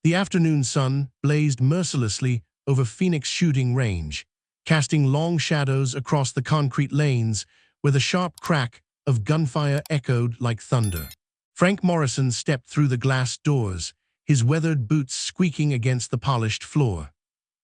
The afternoon sun blazed mercilessly over Phoenix shooting range, casting long shadows across the concrete lanes where the sharp crack of gunfire echoed like thunder. Frank Morrison stepped through the glass doors, his weathered boots squeaking against the polished floor.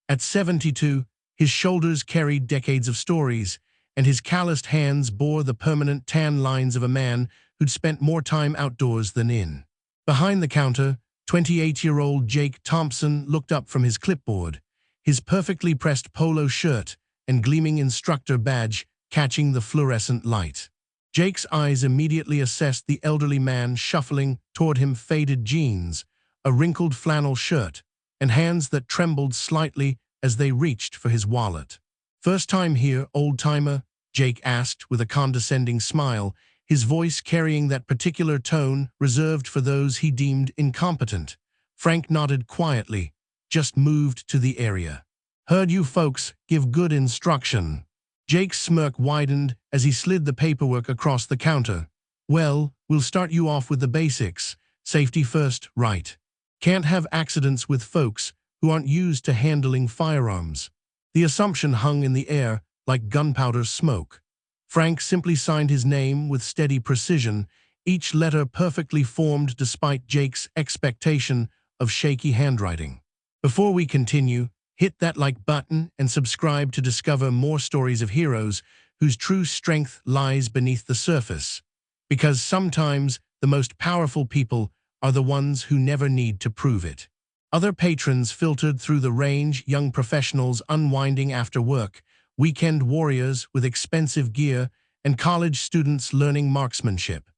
At 72, his shoulders carried decades of stories, and his calloused hands bore the permanent tan lines of a man who'd spent more time outdoors than in. Behind the counter, 28-year-old Jake Thompson looked up from his clipboard, his perfectly pressed polo shirt and gleaming instructor badge catching the fluorescent light. Jake's eyes immediately assessed the elderly man shuffling toward him, faded jeans, a wrinkled flannel shirt, and hands that trembled slightly as they reached for his wallet. "First time here, old-timer?" Jake asked with a condescending smile, his voice carrying that particular tone reserved for those he deemed incompetent. Frank nodded quietly, "Just moved to the area. Heard you folks give good instruction." Jake's smirk widened as he slid the paperwork across the counter. "Well, we'll start you off with the basics. Safety first, right? Can't have accidents with folks who aren't used to handling firearms." The assumption hung in the air like gunpowder smoke. Frank simply signed his name with steady precision, each letter perfectly formed despite Jake's expectation of shaky handwriting. Before we continue, hit that like button and subscribe to discover more stories of heroes whose true strength lies beneath the surface. Because sometimes the most powerful people are the ones who never need to prove it. Other patrons filtered through the range, young professionals unwinding after work, weekend warriors with expensive gear, and college students learning marksmanship.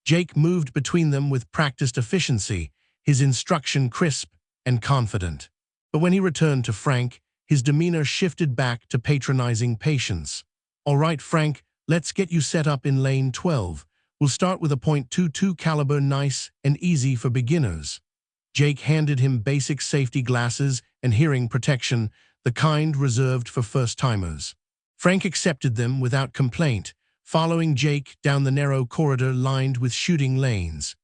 Jake moved between them with practiced efficiency, his instruction crisp and confident. But when he returned to Frank, his demeanor shifted back to patronizing patience. "All right, Frank, let's get you set up in lane 12. We'll start with a .22 caliber, nice and easy for beginners." Jake handed him basic safety glasses and hearing protection, the kind reserved for first-timers. Frank accepted them without complaint, following Jake down the narrow corridor lined with shooting lanes.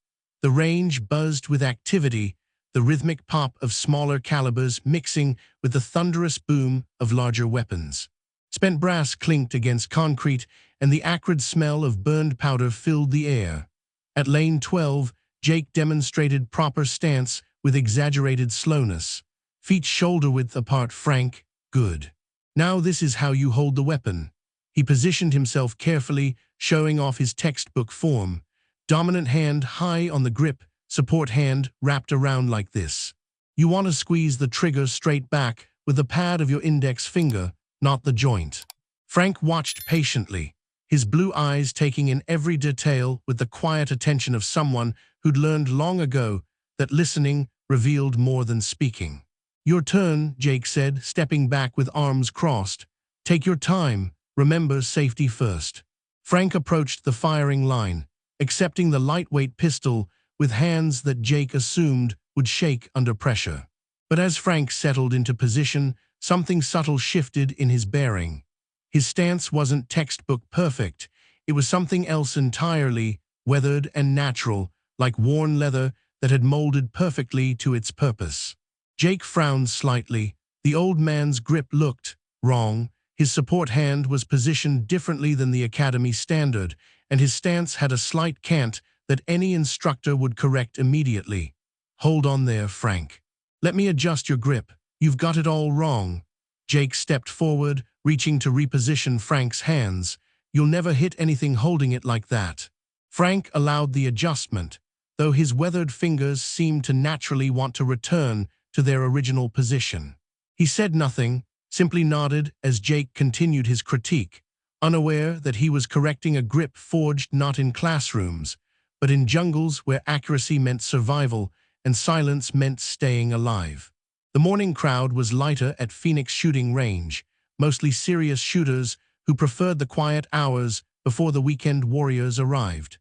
The range buzzed with activity, the rhythmic pop of smaller calibers mixing with the thunderous boom of larger weapons. Spent brass clinked against concrete, and the acrid smell of burned powder filled the air. At lane 12, Jake demonstrated proper stance with exaggerated slowness. "Feet shoulder-width apart, Frank. Good. Now this is how you hold the weapon." He positioned himself carefully, showing off his textbook form. Dominant hand high on the grip, support hand wrapped around like this. You want to squeeze the trigger straight back with the pad of your index finger, not the joint. Frank watched patiently, his blue eyes taking in every detail with the quiet attention of someone who'd learned long ago that listening revealed more than speaking. "Your turn," Jake said, stepping back with arms crossed. "Take your time. Remember, safety first." Frank approached the firing line, accepting the lightweight pistol with hands that Jake assumed would shake under pressure. But as Frank settled into position, something subtle shifted in his bearing. His stance wasn't textbook perfect. It was something else entirely, weathered and natural, like worn leather that had molded perfectly to its purpose. Jake frowned slightly. The old man's grip looked wrong. His support hand was positioned differently than the academy standard, and his stance had a slight cant that any instructor would correct immediately. "Hold on there, Frank. Let me adjust your grip. You've got it all wrong." Jake stepped forward, reaching to reposition Frank's hands. "You'll never hit anything holding it like that." Frank allowed the adjustment, though his weathered fingers seemed to naturally want to return to their original position. He said nothing, simply nodded as Jake continued his critique, unaware that he was correcting a grip forged not in classrooms, but in jungles where accuracy meant survival and silence meant staying alive. The morning crowd was lighter at Phoenix shooting range, mostly serious shooters who preferred the quiet hours before the weekend warriors arrived.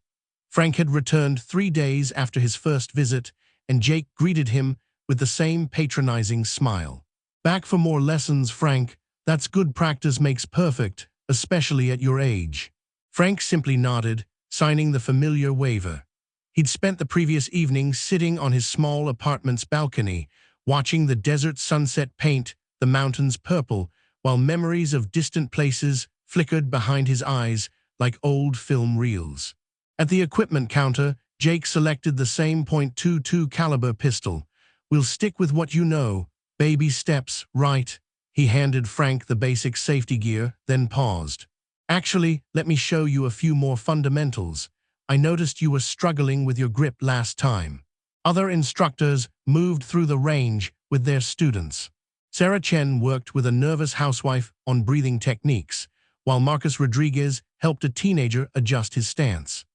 Frank had returned 3 days after his first visit, and Jake greeted him with the same patronizing smile. "Back for more lessons, Frank. That's good practice makes perfect, especially at your age." Frank simply nodded, signing the familiar waiver. He'd spent the previous evening sitting on his small apartment's balcony, watching the desert sunset paint the mountains purple, while memories of distant places flickered behind his eyes like old film reels. At the equipment counter, Jake selected the same .22 caliber pistol. "We'll stick with what you know. Baby steps, right?" He handed Frank the basic safety gear, then paused. "Actually, let me show you a few more fundamentals. I noticed you were struggling with your grip last time." Other instructors moved through the range with their students. Sarah Chen worked with a nervous housewife on breathing techniques, while Marcus Rodriguez helped a teenager adjust his stance.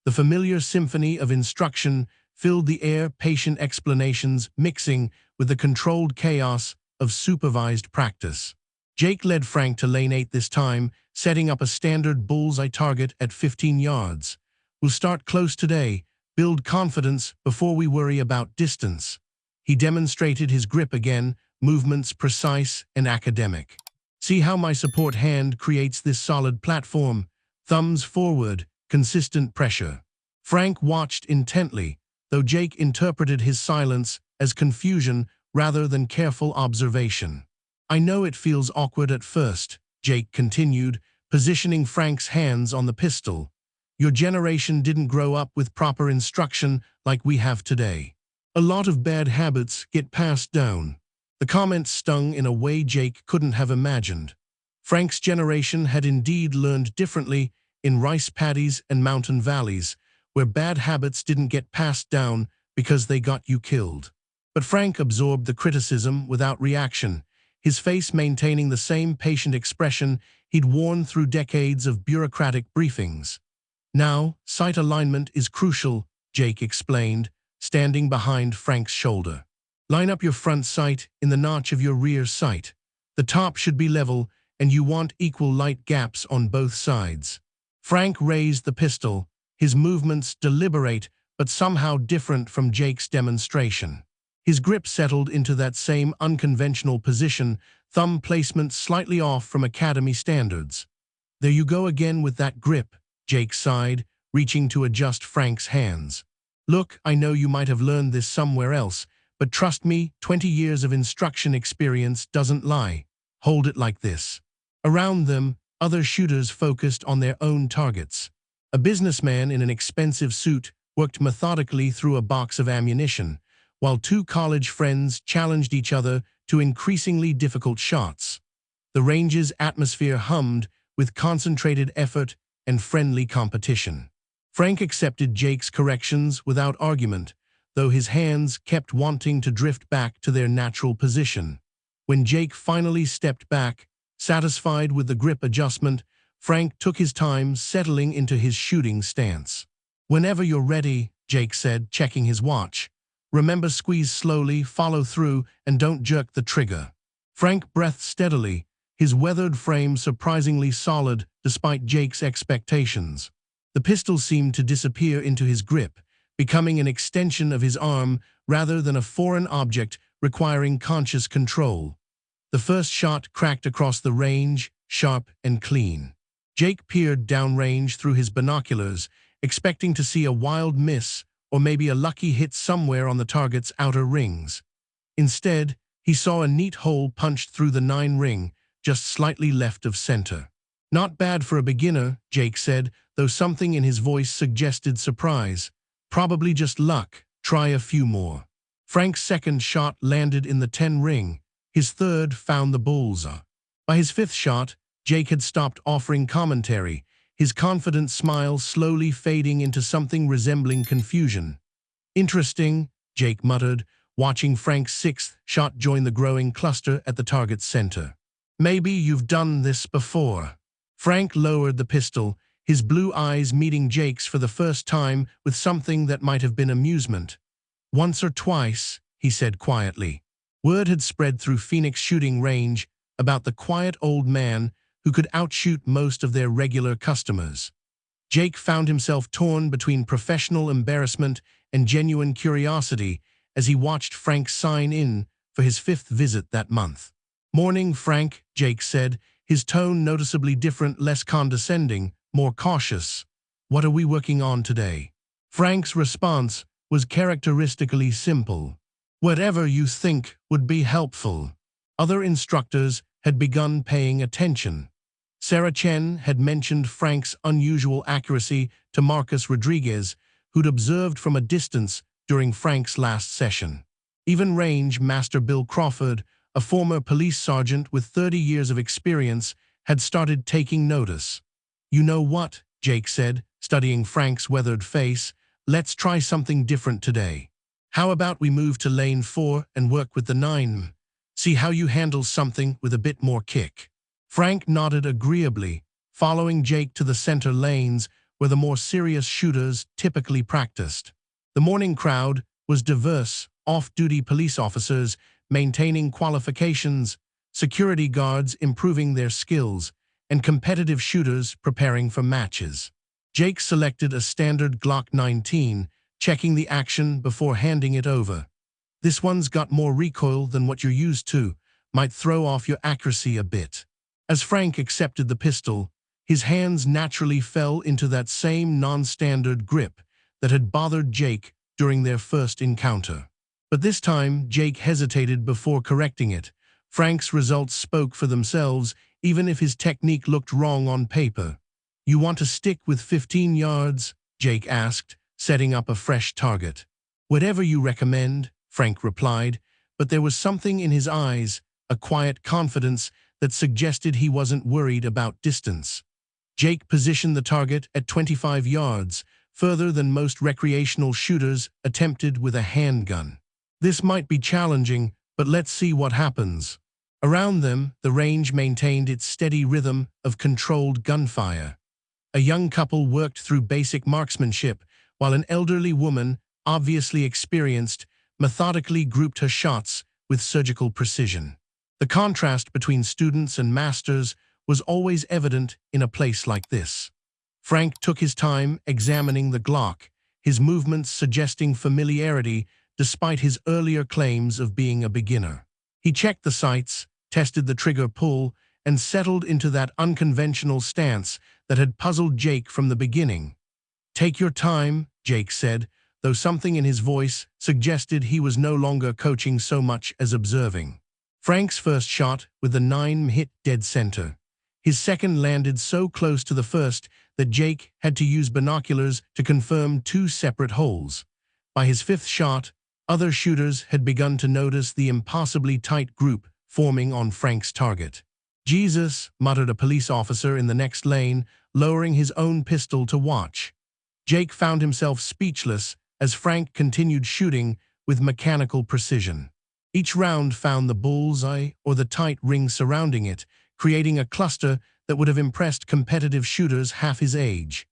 The familiar symphony of instruction filled the air, patient explanations mixing with the controlled chaos of supervised practice. Jake led Frank to lane 8 this time, setting up a standard bullseye target at 15 yards. "We'll start close today, build confidence before we worry about distance." He demonstrated his grip again, movements precise and academic. "See how my support hand creates this solid platform. Thumbs forward, consistent pressure." Frank watched intently, though Jake interpreted his silence as confusion rather than careful observation. "I know it feels awkward at first," Jake continued, positioning Frank's hands on the pistol. "Your generation didn't grow up with proper instruction like we have today. A lot of bad habits get passed down." The comment stung in a way Jake couldn't have imagined. Frank's generation had indeed learned differently in rice paddies and mountain valleys, where bad habits didn't get passed down because they got you killed. But Frank absorbed the criticism without reaction, his face maintaining the same patient expression he'd worn through decades of bureaucratic briefings. "Now, sight alignment is crucial," Jake explained, standing behind Frank's shoulder. "Line up your front sight in the notch of your rear sight. The top should be level, and you want equal light gaps on both sides." Frank raised the pistol, his movements deliberate but somehow different from Jake's demonstration. His grip settled into that same unconventional position, thumb placement slightly off from academy standards. "There you go again with that grip," Jake sighed, reaching to adjust Frank's hands. "Look, I know you might have learned this somewhere else, but trust me, 20 years of instruction experience doesn't lie. Hold it like this." Around them, other shooters focused on their own targets. A businessman in an expensive suit worked methodically through a box of ammunition, while two college friends challenged each other to increasingly difficult shots. The range's atmosphere hummed with concentrated effort and friendly competition. Frank accepted Jake's corrections without argument, though his hands kept wanting to drift back to their natural position. When Jake finally stepped back, satisfied with the grip adjustment, Frank took his time settling into his shooting stance. "Whenever you're ready," Jake said, checking his watch. "Remember, squeeze slowly, follow through, and don't jerk the trigger." Frank breathed steadily, his weathered frame surprisingly solid despite Jake's expectations. The pistol seemed to disappear into his grip, becoming an extension of his arm rather than a foreign object requiring conscious control. The first shot cracked across the range, sharp and clean. Jake peered downrange through his binoculars, expecting to see a wild miss or maybe a lucky hit somewhere on the target's outer rings. Instead, he saw a neat hole punched through the 9 ring, just slightly left of center. "Not bad for a beginner," Jake said, though something in his voice suggested surprise. "Probably just luck. Try a few more." Frank's second shot landed in the 10 ring. His third found the bullseye. By his 5th shot, Jake had stopped offering commentary, his confident smile slowly fading into something resembling confusion. "Interesting," Jake muttered, watching Frank's 6th shot join the growing cluster at the target's center. "Maybe you've done this before." Frank lowered the pistol, his blue eyes meeting Jake's for the first time with something that might have been amusement. "Once or twice," he said quietly. Word had spread through Phoenix shooting range about the quiet old man who could outshoot most of their regular customers. Jake found himself torn between professional embarrassment and genuine curiosity as he watched Frank sign in for his 5th visit that month. "Morning, Frank," Jake said, his tone noticeably different, less condescending, more cautious. "What are we working on today?" Frank's response was characteristically simple. Whatever you think would be helpful. Other instructors had begun paying attention. Sarah Chen had mentioned Frank's unusual accuracy to Marcus Rodriguez, who'd observed from a distance during Frank's last session. Even Range Master Bill Crawford, a former police sergeant with 30 years of experience, had started taking notice. "You know what?" Jake said, studying Frank's weathered face. "Let's try something different today. How about we move to lane 4 and work with the 9? See how you handle something with a bit more kick." Frank nodded agreeably, following Jake to the center lanes where the more serious shooters typically practiced. The morning crowd was diverse: off-duty police officers maintaining qualifications, security guards improving their skills, and competitive shooters preparing for matches. Jake selected a standard Glock 19, checking the action before handing it over. "This one's got more recoil than what you're used to, might throw off your accuracy a bit." As Frank accepted the pistol, his hands naturally fell into that same non-standard grip that had bothered Jake during their first encounter. But this time, Jake hesitated before correcting it. Frank's results spoke for themselves, even if his technique looked wrong on paper. "You want to stick with 15 yards?" Jake asked, setting up a fresh target. "Whatever you recommend," Frank replied, but there was something in his eyes, a quiet confidence that suggested he wasn't worried about distance. Jake positioned the target at 25 yards, further than most recreational shooters attempted with a handgun. "This might be challenging, but let's see what happens." Around them, the range maintained its steady rhythm of controlled gunfire. A young couple worked through basic marksmanship, while an elderly woman, obviously experienced, methodically grouped her shots with surgical precision. The contrast between students and masters was always evident in a place like this. Frank took his time examining the Glock, his movements suggesting familiarity despite his earlier claims of being a beginner. He checked the sights, tested the trigger pull, and settled into that unconventional stance that had puzzled Jake from the beginning. "Take your time," Jake said, though something in his voice suggested he was no longer coaching so much as observing. Frank's first shot with the 9 hit dead center. His second landed so close to the first that Jake had to use binoculars to confirm 2 separate holes. By his 5th shot, other shooters had begun to notice the impossibly tight group forming on Frank's target. "Jesus," muttered a police officer in the next lane, lowering his own pistol to watch. Jake found himself speechless as Frank continued shooting with mechanical precision. Each round found the bullseye or the tight ring surrounding it, creating a cluster that would have impressed competitive shooters half his age.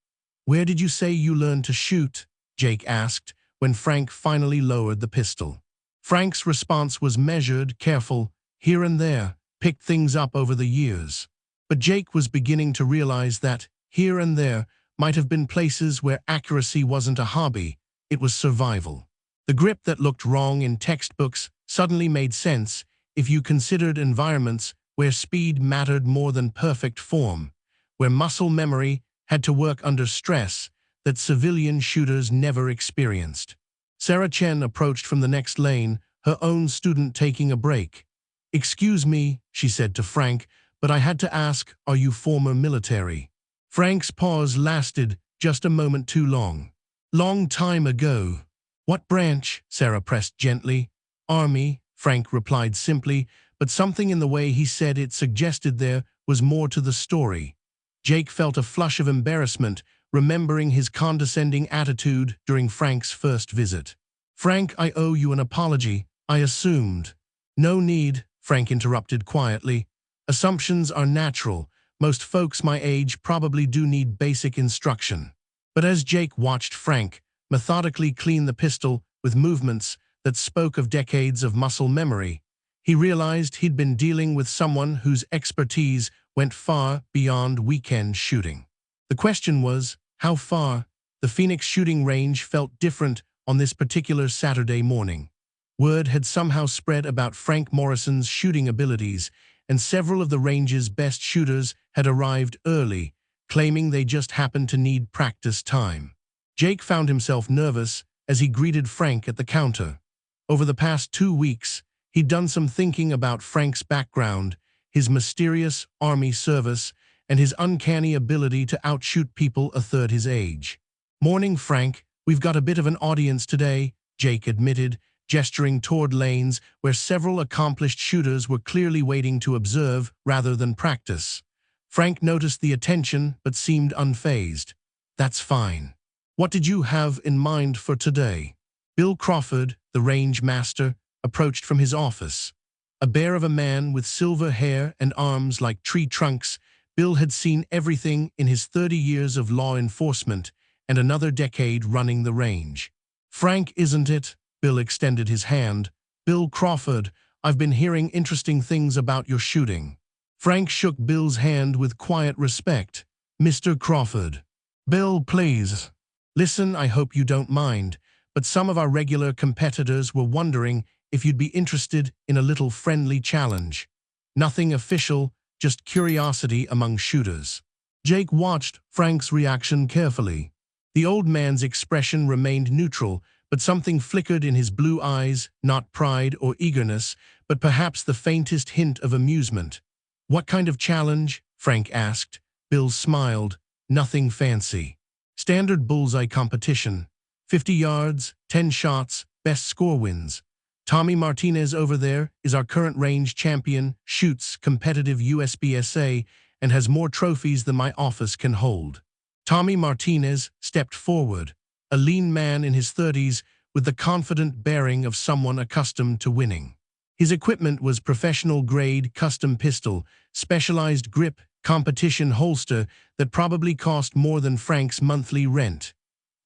"Where did you say you learned to shoot?" Jake asked when Frank finally lowered the pistol. Frank's response was measured, careful, here and there, picked things up over the years. But Jake was beginning to realize that, here and there, might have been places where accuracy wasn't a hobby, it was survival. The grip that looked wrong in textbooks suddenly made sense if you considered environments where speed mattered more than perfect form, where muscle memory had to work under stress that civilian shooters never experienced. Sarah Chen approached from the next lane, her own student taking a break. "Excuse me," she said to Frank, "but I had to ask, are you former military?" Frank's pause lasted just a moment too long. "Long time ago." "What branch?" Sarah pressed gently. "Army," Frank replied simply, but something in the way he said it suggested there was more to the story. Jake felt a flush of embarrassment, remembering his condescending attitude during Frank's first visit. "Frank, I owe you an apology, I assumed." "No need," Frank interrupted quietly. "Assumptions are natural. Most folks my age probably do need basic instruction." But as Jake watched Frank methodically clean the pistol with movements that spoke of decades of muscle memory, he realized he'd been dealing with someone whose expertise went far beyond weekend shooting. The question was, how far? The Phoenix shooting range felt different on this particular Saturday morning. Word had somehow spread about Frank Morrison's shooting abilities, and several of the range's best shooters had arrived early, claiming they just happened to need practice time. Jake found himself nervous as he greeted Frank at the counter. Over the past 2 weeks, he'd done some thinking about Frank's background, his mysterious army service, and his uncanny ability to outshoot people a third his age. "Morning, Frank. We've got a bit of an audience today," Jake admitted, gesturing toward lanes where several accomplished shooters were clearly waiting to observe rather than practice. Frank noticed the attention but seemed unfazed. "That's fine. What did you have in mind for today?" Bill Crawford, the range master, approached from his office. A bear of a man with silver hair and arms like tree trunks, Bill had seen everything in his 30 years of law enforcement and another decade running the range. "Frank, isn't it?" Bill extended his hand. "Bill Crawford, I've been hearing interesting things about your shooting." Frank shook Bill's hand with quiet respect. "Mr. Crawford." "Bill, please. Listen, I hope you don't mind, but some of our regular competitors were wondering if you'd be interested in a little friendly challenge. Nothing official, just curiosity among shooters." Jake watched Frank's reaction carefully. The old man's expression remained neutral, but something flickered in his blue eyes, not pride or eagerness, but perhaps the faintest hint of amusement. "What kind of challenge?" Frank asked. Bill smiled. "Nothing fancy. Standard bullseye competition. 50 yards, 10 shots, best score wins. Tommy Martinez over there is our current range champion, shoots competitive USBSA, and has more trophies than my office can hold." Tommy Martinez stepped forward, a lean man in his 30s with the confident bearing of someone accustomed to winning. His equipment was professional-grade custom pistol, specialized grip, competition holster that probably cost more than Frank's monthly rent.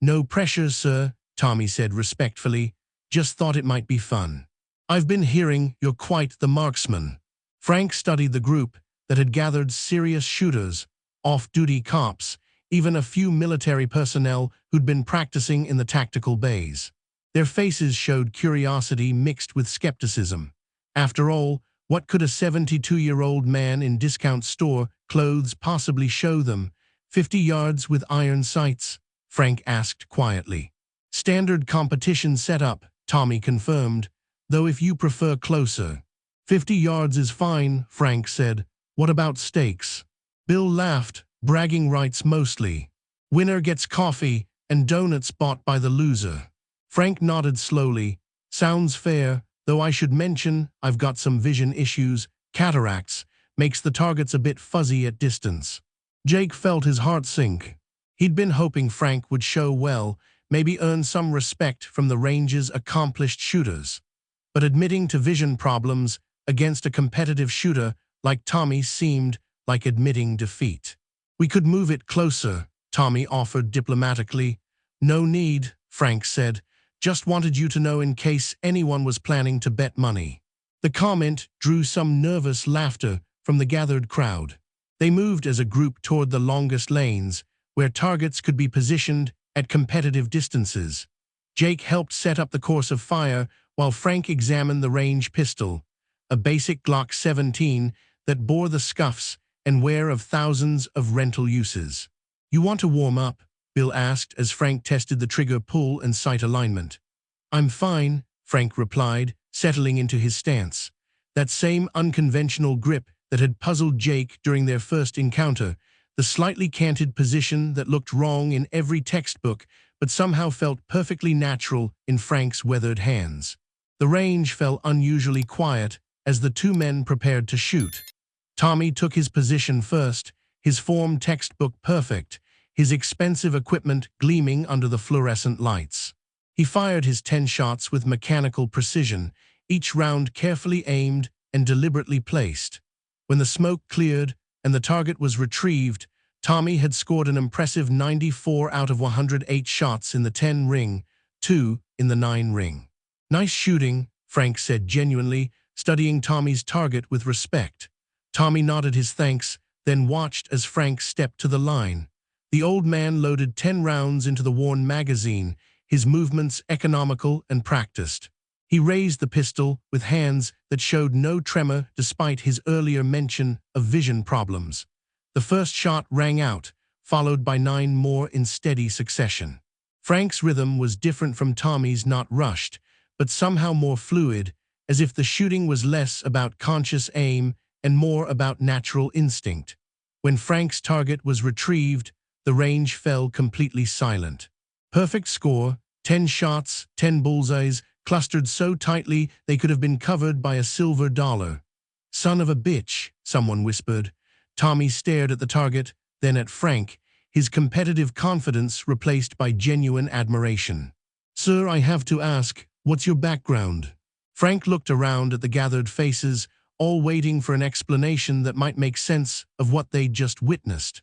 "No pressure, sir," Tommy said respectfully. "Just thought it might be fun. I've been hearing you're quite the marksman." Frank studied the group that had gathered serious shooters, off-duty cops, even a few military personnel who'd been practicing in the tactical bays. Their faces showed curiosity mixed with skepticism. After all, what could a 72-year-old man in discount store clothes possibly show them? 50 yards with iron sights? Frank asked quietly. "Standard competition setup," Tommy confirmed, "though if you prefer closer." 50 yards is fine, Frank said. "What about stakes?" Bill laughed. "Bragging rights mostly. Winner gets coffee and donuts bought by the loser." Frank nodded slowly. "Sounds fair, though I should mention I've got some vision issues. Cataracts makes the targets a bit fuzzy at distance." Jake felt his heart sink. He'd been hoping Frank would show well, maybe earn some respect from the range's accomplished shooters. But admitting to vision problems against a competitive shooter like Tommy seemed like admitting defeat. "We could move it closer," Tommy offered diplomatically. "No need," Frank said. "Just wanted you to know in case anyone was planning to bet money." The comment drew some nervous laughter from the gathered crowd. They moved as a group toward the longest lanes, where targets could be positioned at competitive distances. Jake helped set up the course of fire while Frank examined the range pistol, a basic Glock 17 that bore the scuffs and wear of thousands of rental uses. "You want to warm up?" Bill asked as Frank tested the trigger pull and sight alignment. "I'm fine," Frank replied, settling into his stance. That same unconventional grip that had puzzled Jake during their first encounter, the slightly canted position that looked wrong in every textbook but somehow felt perfectly natural in Frank's weathered hands. The range felt unusually quiet as the two men prepared to shoot. Tommy took his position first, his form textbook perfect, his expensive equipment gleaming under the fluorescent lights. He fired his 10 shots with mechanical precision, each round carefully aimed and deliberately placed. When the smoke cleared and the target was retrieved, Tommy had scored an impressive 94 out of 108 shots in the 10 ring, 2 in the 9 ring. "Nice shooting," Frank said genuinely, studying Tommy's target with respect. Tommy nodded his thanks, then watched as Frank stepped to the line. The old man loaded 10 rounds into the worn magazine, his movements economical and practiced. He raised the pistol with hands that showed no tremor despite his earlier mention of vision problems. The first shot rang out, followed by 9 more in steady succession. Frank's rhythm was different from Tommy's, not rushed, but somehow more fluid, as if the shooting was less about conscious aim and more about natural instinct. When Frank's target was retrieved, the range fell completely silent. Perfect score, 10 shots, 10 bullseyes, clustered so tightly they could have been covered by a silver dollar. "Son of a bitch," someone whispered. Tommy stared at the target, then at Frank, his competitive confidence replaced by genuine admiration. "Sir, I have to ask, what's your background?" Frank looked around at the gathered faces, all waiting for an explanation that might make sense of what they'd just witnessed.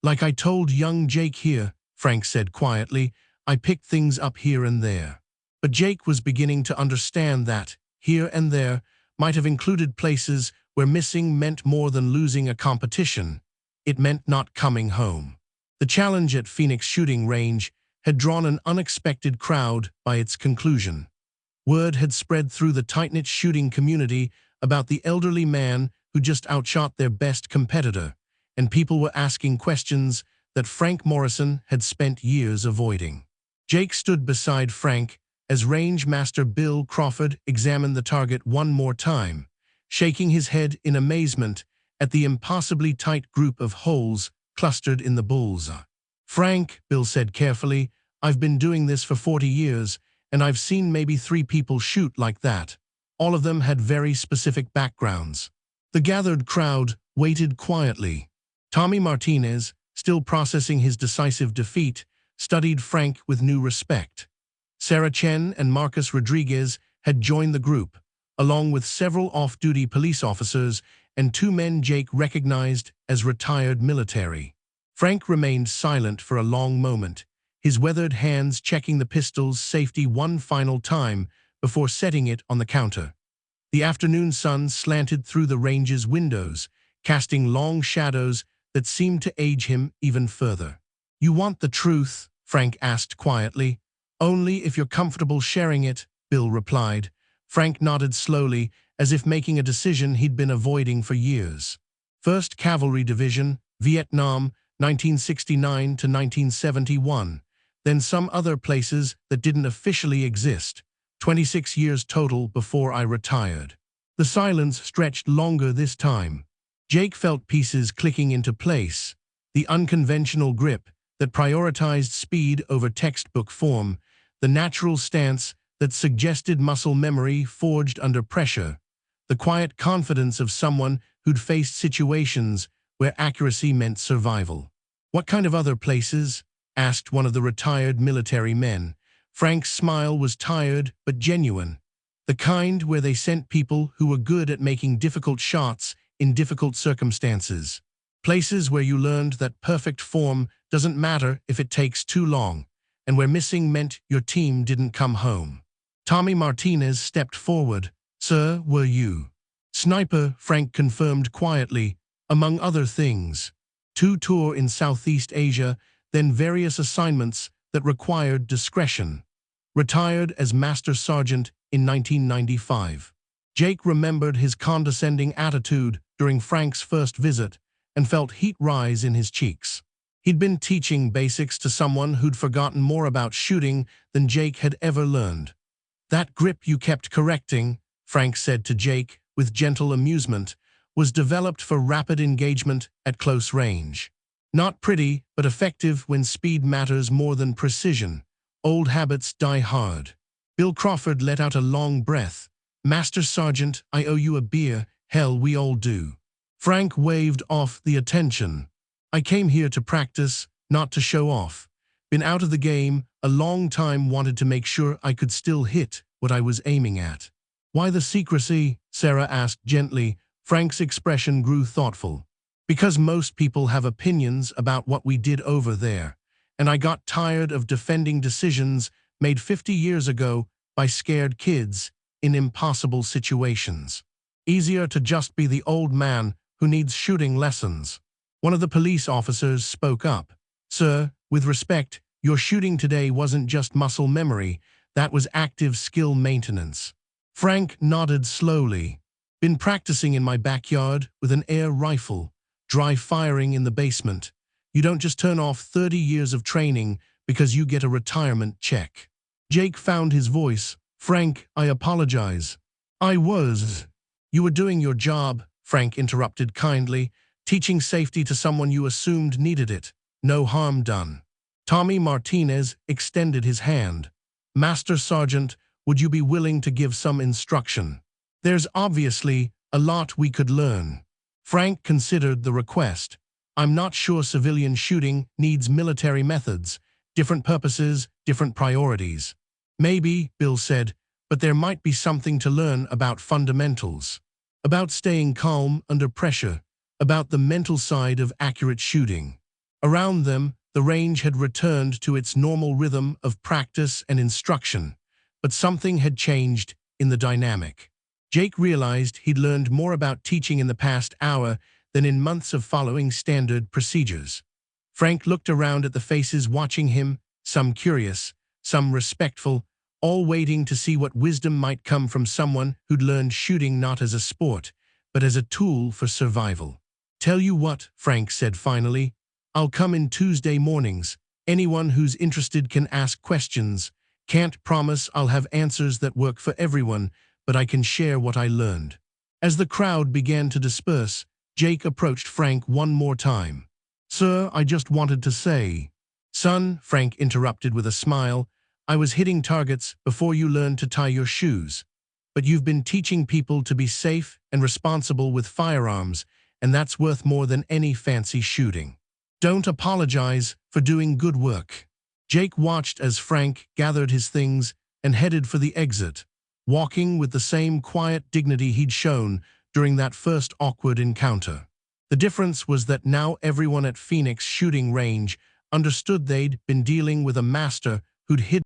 "Like I told young Jake here," Frank said quietly, "I picked things up here and there." But Jake was beginning to understand that, here and there, might have included places where missing meant more than losing a competition. It meant not coming home. The challenge at Phoenix Shooting Range had drawn an unexpected crowd by its conclusion. Word had spread through the tight-knit shooting community about the elderly man who just outshot their best competitor, and people were asking questions that Frank Morrison had spent years avoiding. Jake stood beside Frank as Range Master Bill Crawford examined the target one more time, shaking his head in amazement at the impossibly tight group of holes clustered in the bullseye. "Frank," Bill said carefully, "I've been doing this for 40 years, and I've seen maybe 3 people shoot like that. All of them had very specific backgrounds." The gathered crowd waited quietly. Tommy Martinez, still processing his decisive defeat, studied Frank with new respect. Sarah Chen and Marcus Rodriguez had joined the group, along with several off-duty police officers and 2 men Jake recognized as retired military. Frank remained silent for a long moment, his weathered hands checking the pistol's safety one final time before setting it on the counter. The afternoon sun slanted through the range's windows, casting long shadows that seemed to age him even further. "You want the truth?" Frank asked quietly. "Only if you're comfortable sharing it," Bill replied. Frank nodded slowly, as if making a decision he'd been avoiding for years. "1st Cavalry Division, Vietnam, 1969 to 1971. Then some other places that didn't officially exist. 26 years total before I retired." The silence stretched longer this time. Jake felt pieces clicking into place. The unconventional grip that prioritized speed over textbook form, the natural stance that suggested muscle memory forged under pressure, the quiet confidence of someone who'd faced situations where accuracy meant survival. "What kind of other places?" asked one of the retired military men. Frank's smile was tired but genuine. "The kind where they sent people who were good at making difficult shots in difficult circumstances. Places where you learned that perfect form doesn't matter if it takes too long, and where missing meant your team didn't come home." Tommy Martinez stepped forward. "Sir, were you?" "Sniper," Frank confirmed quietly, "among other things. 2 tours in Southeast Asia, then various assignments that required discretion. Retired as Master Sergeant in 1995. Jake remembered his condescending attitude during Frank's first visit and felt heat rise in his cheeks. He'd been teaching basics to someone who'd forgotten more about shooting than Jake had ever learned. "That grip you kept correcting," Frank said to Jake with gentle amusement, "was developed for rapid engagement at close range. Not pretty, but effective when speed matters more than precision. Old habits die hard." Bill Crawford let out a long breath. "Master Sergeant, I owe you a beer. Hell, we all do." Frank waved off the attention. "I came here to practice, not to show off. Been out of the game a long time, wanted to make sure I could still hit what I was aiming at." "Why the secrecy?" Sarah asked gently. Frank's expression grew thoughtful. "Because most people have opinions about what we did over there, and I got tired of defending decisions made 50 years ago by scared kids in impossible situations. Easier to just be the old man who needs shooting lessons." One of the police officers spoke up. "Sir, with respect, your shooting today wasn't just muscle memory, that was active skill maintenance." Frank nodded slowly. "Been practicing in my backyard with an air rifle, dry firing in the basement. You don't just turn off 30 years of training because you get a retirement check." Jake found his voice. Frank, I apologize. I was. You were doing your job, Frank interrupted kindly, teaching safety to someone you assumed needed it. No harm done. Tommy Martinez extended his hand. Master Sergeant, would you be willing to give some instruction? There's obviously a lot we could learn. Frank considered the request. I'm not sure civilian shooting needs military methods. Different purposes, different priorities. Maybe, Bill said, but there might be something to learn about fundamentals. About staying calm under pressure. About the mental side of accurate shooting. Around them, the range had returned to its normal rhythm of practice and instruction, but something had changed in the dynamic. Jake realized he'd learned more about teaching in the past hour than in months of following standard procedures. Frank looked around at the faces watching him, some curious, some respectful, all waiting to see what wisdom might come from someone who'd learned shooting not as a sport, but as a tool for survival. Tell you what, Frank said finally, I'll come in Tuesday mornings. Anyone who's interested can ask questions. Can't promise I'll have answers that work for everyone, but I can share what I learned. As the crowd began to disperse, Jake approached Frank one more time. Sir, I just wanted to say. Son, Frank interrupted with a smile, I was hitting targets before you learned to tie your shoes. But you've been teaching people to be safe and responsible with firearms, and that's worth more than any fancy shooting. Don't apologize for doing good work. Jake watched as Frank gathered his things and headed for the exit, walking with the same quiet dignity he'd shown during that first awkward encounter. The difference was that now everyone at Phoenix shooting range understood they'd been dealing with a master who'd hidden